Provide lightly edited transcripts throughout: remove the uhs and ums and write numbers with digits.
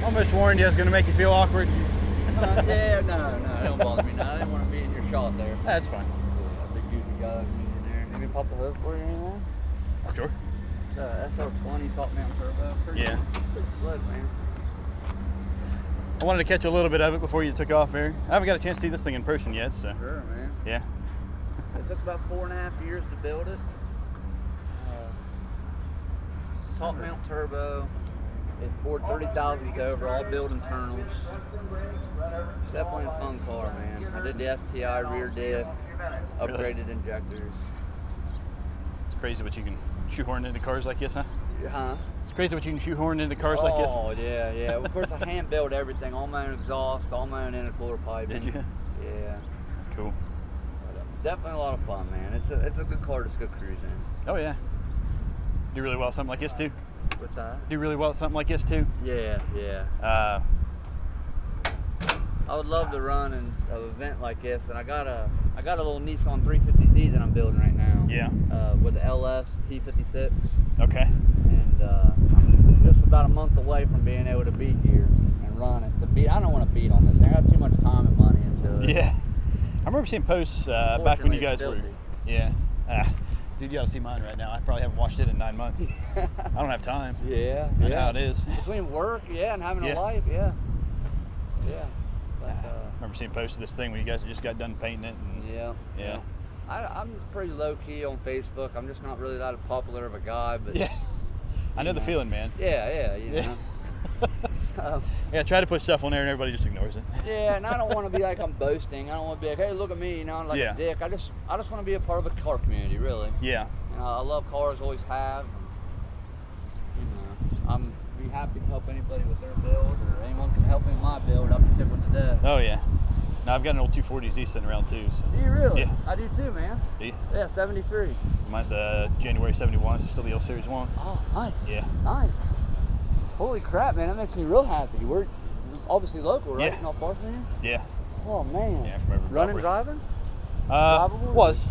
Almost warned you I was going to make you feel awkward. Yeah, no, it don't bother me. No, I didn't want to be in your shot there. That's fine. Yeah, big goofy guy in there. Let me pop the hood for you or anything? Sure. SR20 top mount turbo. Pretty sled, man. I wanted to catch a little bit of it before you took off there. I haven't got a chance to see this thing in person yet, so. Sure, man. Yeah. It took about 4.5 years to build it. Top mount turbo. It's bored 30,000 over, all built internals. It's definitely a fun car, man. I did the STI rear diff, upgraded injectors. It's crazy what you can shoehorn into cars like this, huh? Huh? It's crazy what you can shoehorn into cars like this. Oh, yeah. Of course, I hand built everything, all my own exhaust, all my own intercooler piping. Did you? Yeah. That's cool. But, definitely a lot of fun, man. It's a good car to go cruising. Oh yeah. Do really well at something like this too. What's that? Do really well at something like this too. Yeah. I would love to run an event like this, and I got a little Nissan 350Z that I'm building right now. Yeah. With the LS T56. Okay. And I'm just about a month away from being able to be here and run it. I don't want to beat on this thing. I got too much time and money into it. Yeah. I remember seeing posts back when you guys were. Yeah. Dude, you ought to see mine right now. I probably haven't watched it in 9 months. I don't have time. Yeah. I know how it is. Between work, and having a life, yeah. But, I remember seeing posts of this thing when you guys just got done painting it. And, yeah. I'm pretty low key on Facebook. I'm just not really that popular of a guy, but yeah, I know the feeling, man. Yeah, you know. Yeah, try to put stuff on there and everybody just ignores it. Yeah, and I don't want to be like I'm boasting. I don't want to be like, hey, look at me, I'm like a dick. I just want to be a part of a car community, really. Yeah. You know, I love cars, always have. And, I'm be happy to help anybody with their build, or anyone can help me with my build. I'll be tickled to death. Oh yeah. Now I've got an old 240Z sitting around too. So. Do you really? Yeah. I do too, man. Do you? Yeah, 73. Mine's January 71, so still the old Series 1. Oh, nice. Yeah. Nice. Holy crap, man, that makes me real happy. We're obviously local, right? Yeah. Not far from here? Yeah. Oh, man. Yeah, from over Running, driving? Was.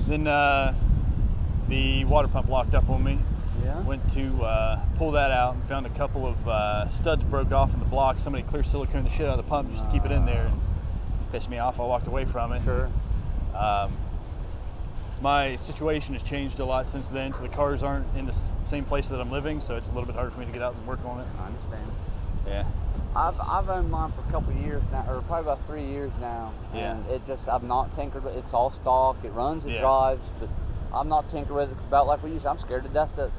Then the water pump locked up on me. Yeah. Went to pull that out and found a couple of studs broke off in the block. Somebody clear silicone the shit out of the pump just to keep it in there, and pissed me off. I walked away from it. Sure. My situation has changed a lot since then, so the cars aren't in the same place that I'm living, so it's a little bit harder for me to get out and work on it. I understand. Yeah. I've owned mine for a couple of years now, or probably about 3 years now. Yeah. And I've not tinkered with it. It's all stock. It runs, it drives, but I'm not tinkering with it about like we used to. I'm scared to death that,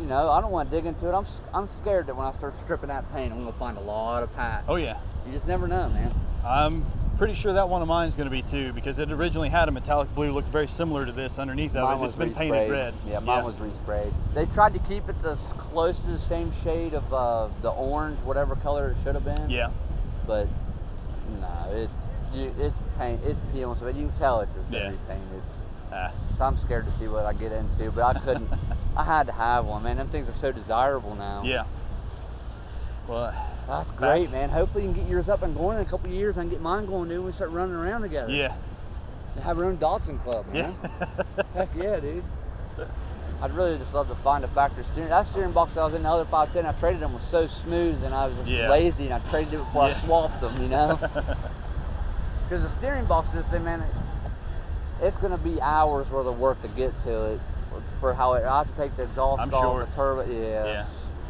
I don't want to dig into it. I'm scared that when I start stripping that paint, I'm going to find a lot of patch. Oh yeah. You just never know, man. I'm pretty sure that one of mine is going to be too, because it originally had a metallic blue, looked very similar to this underneath of it. It's been painted red. Yeah, mine was resprayed. They tried to keep it as close to the same shade of the orange, whatever color it should have been. Yeah. But no, it's paint. It's peeling, so you can tell it's just going to be painted. So I'm scared to see what I get into, but I couldn't. I had to have one, man. Them things are so desirable now. Yeah. Well, that's great, man. Hopefully you can get yours up and going in a couple of years. I can get mine going, dude. We start running around together. Yeah. And have our own Dodson club, man. Yeah. Heck yeah, dude. I'd really just love to find a factory steering. That steering box that I was in the other 510, I traded them was so smooth, and I was just lazy, and I traded it before I swapped them, Because the steering box, this thing, man, it's going to be hours worth of work to get to it. For how I have to take the exhaust off, the turbo. Yeah.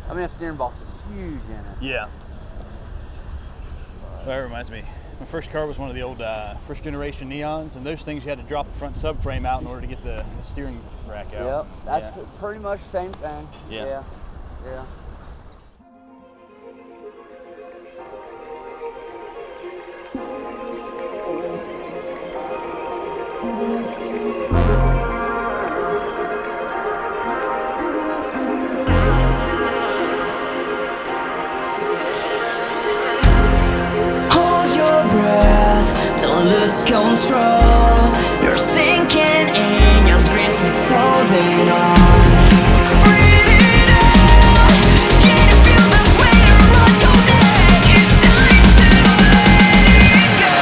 I mean, the steering box is huge in it. Yeah. Well, that reminds me. My first car was one of the old first generation Neons, and those things you had to drop the front subframe out in order to get the steering rack out. Yep, that's pretty much the same thing. Yeah. Don't lose control. You're sinking in your dreams, it's holding on. Breathe it out. Can you feel this weight around your neck? It's time to let it go.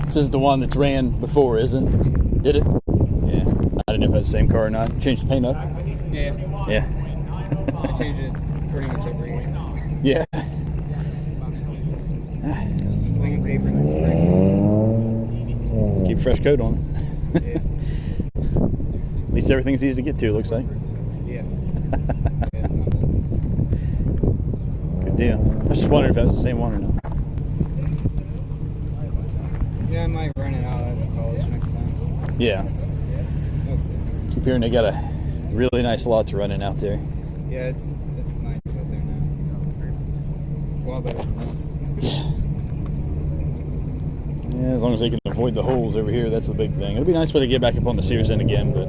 This isn't the one that's ran before, is it? Did it? Yeah. I didn't know if that's the same car or not. Changed the paint up? Yeah. Yeah. I change it pretty much every week. Yeah. Some singing paper and spray. Keep a fresh coat on it. Yeah. At least everything's easy to get to, looks like. Yeah. Yeah, it's not bad. Good deal. I was just wondering if that was the same one or not. Yeah, I might run it out at the college next time. Yeah. We'll see. Keep hearing they got a really nice lot to run in out there. Yeah, it's nice out there now. A lot better than this. Yeah. Yeah, as long as they can avoid the holes over here, that's the big thing. It'll be nice when they get back up on the Sears end again, but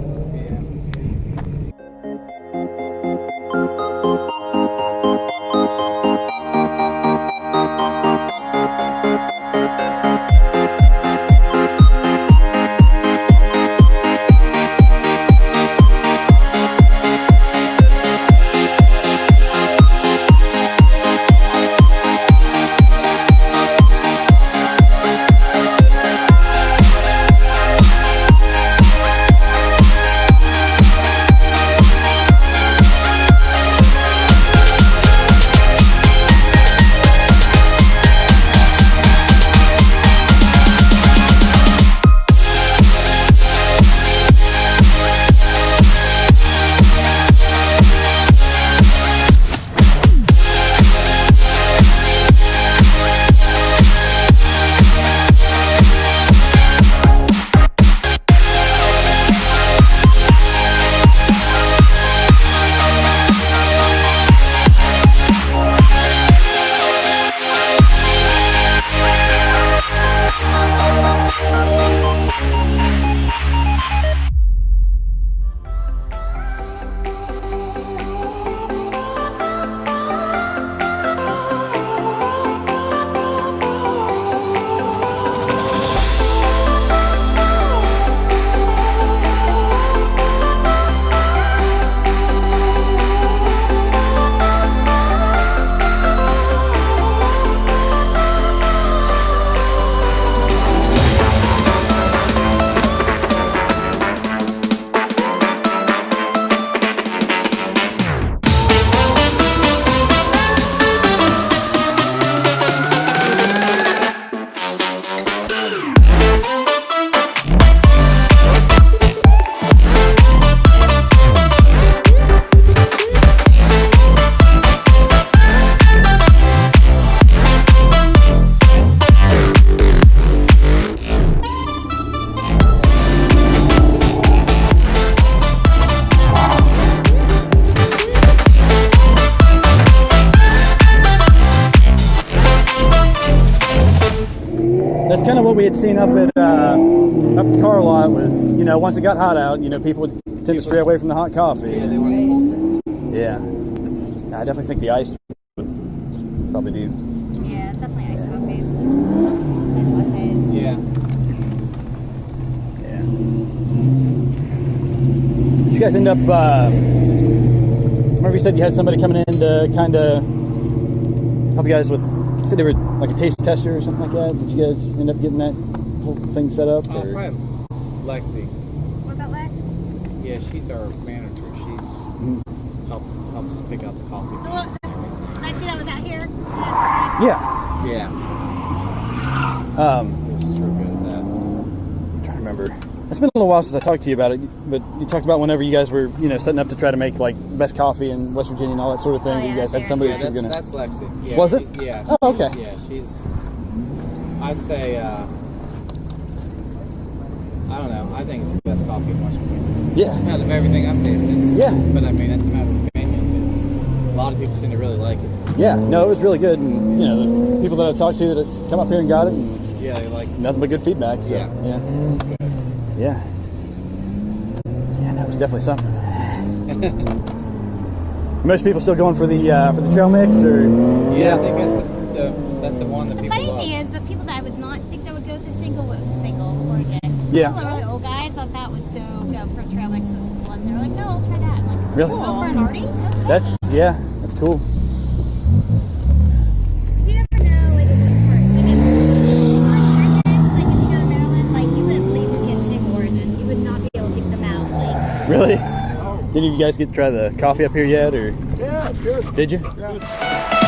that's kind of what we had seen up at the car lot was, you know, once it got hot out, you know, people would tend to stray away from the hot coffee. Yeah, they want to cold drinks. Yeah. I definitely think the ice would probably do. Yeah, it's definitely iced coffees. Nice lattes. Yeah. Yeah. Did you guys end up, remember you said you had somebody coming in to kind of help you guys with, you said they were like a taste tester or something like that? Did you guys end up getting that whole thing set up? Or? Probably Lexi. What about Lex? Yeah, she's our manager. She's helps us pick out the coffee Oh, beans. Lexi, that was out here? Yeah. Yeah. She's real good at that. I'm trying to remember. It's been a little while since I talked to you about it, but you talked about whenever you guys were, you know, setting up to try to make like best coffee in West Virginia and all that sort of thing. Oh, yeah, you guys had somebody that you were gonna. That's Lexi. Yeah, Was it? Yeah. Oh, okay. Yeah, she's. I'd say. I don't know. I think it's the best coffee in West Virginia. Yeah. Out of everything I've tasted. Yeah. But I mean, it's a matter of opinion. But a lot of people seem to really like it. Yeah. No, it was really good, and you know, the people that I've talked to that come up here and got it, and Yeah, they like. nothing but good feedback. So, Yeah. Yeah. It's good. Yeah. Yeah. No, it was definitely something. Most people still going for the trail mix, or Yeah, I think that's the one that The people funny love. thing is, the people that I would not think that would go with the single origin. Yeah. People that are really old guys thought that would go for a trail mix. And they're like, no, I'll try that. I'm like, Really? Go for an Artie? Okay. that's cool. 'Cause you never know, like, what parts. Like, if you go to Really? Did any of you guys get to try the coffee up here yet, or? Yeah, it's good. Did you? Yeah.